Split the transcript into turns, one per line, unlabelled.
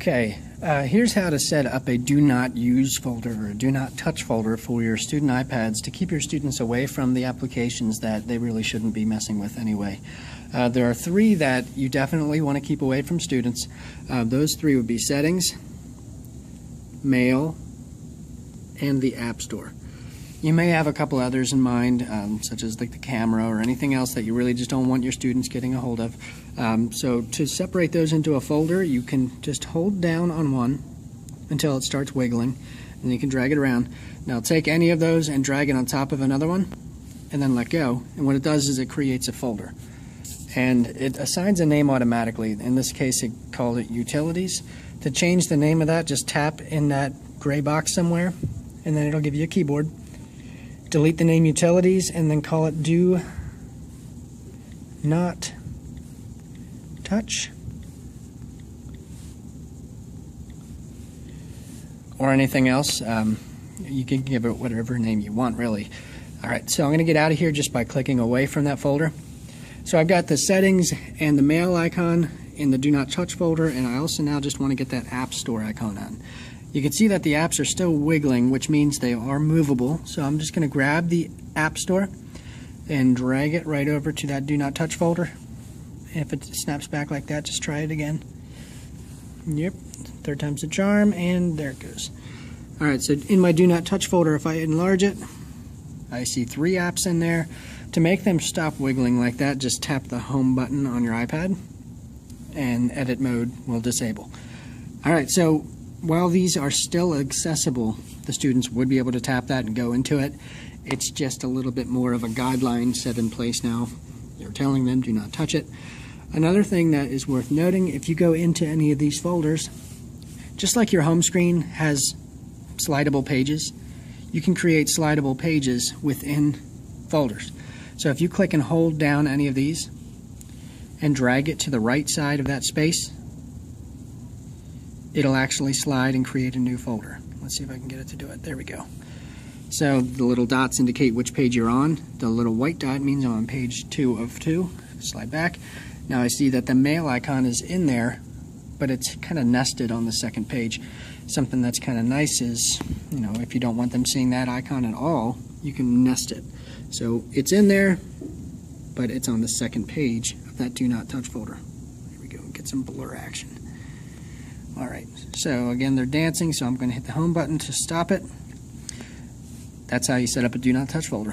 Okay, here's how to set up a do not use folder or a do not touch folder for your student iPads to keep your students away from the applications that they really shouldn't be messing with anyway. There are three that you definitely want to keep away from students. Those three would be settings, mail, and the App Store. You may have a couple others in mind, such as like the camera or anything else that you really just don't want your students getting a hold of. So to separate those into a folder, you can just hold down on one until it starts wiggling, and you can drag it around. Now take any of those and drag it on top of another one, and then let go. And what it does is it creates a folder. And it assigns a name automatically. In this case, it called it Utilities. To change the name of that, just tap in that gray box somewhere, and then it'll give you a keyboard. Delete the name Utilities and then call it Do Not Touch or anything else. You can give it whatever name you want, really. Alright, so I'm going to get out of here just by clicking away from that folder. So I've got the settings and the mail icon in the Do Not Touch folder, and I also now just want to get that App Store icon on. You can see that the apps are still wiggling, which means they are movable. So I'm just going to grab the App Store and drag it right over to that Do Not Touch folder. If it snaps back like that, just try it again. Yep, third time's the charm, and there it goes. Alright, so in my Do Not Touch folder, if I enlarge it, I see 3 apps in there. To make them stop wiggling like that, just tap the Home button on your iPad, and Edit Mode will disable. Alright, so while these are still accessible, the students would be able to tap that and go into it. It's just a little bit more of a guideline set in place now. They're telling them do not touch it. Another thing that is worth noting, if you go into any of these folders, just like your home screen has slidable pages, you can create slidable pages within folders. So if you click and hold down any of these and drag it to the right side of that space, it'll actually slide and create a new folder. Let's see if I can get it to do it. There we go. So the little dots indicate which page you're on. The little white dot means I'm on page 2 of 2. Slide back. Now I see that the mail icon is in there, but it's kind of nested on the second page. Something that's kind of nice is, you know, if you don't want them seeing that icon at all, you can nest it. So it's in there, but it's on the second page of that Do Not Touch folder. There we go. Get some blur action. Alright, so again, they're dancing, so I'm going to hit the Home button to stop it. That's how you set up a Do Not Touch folder.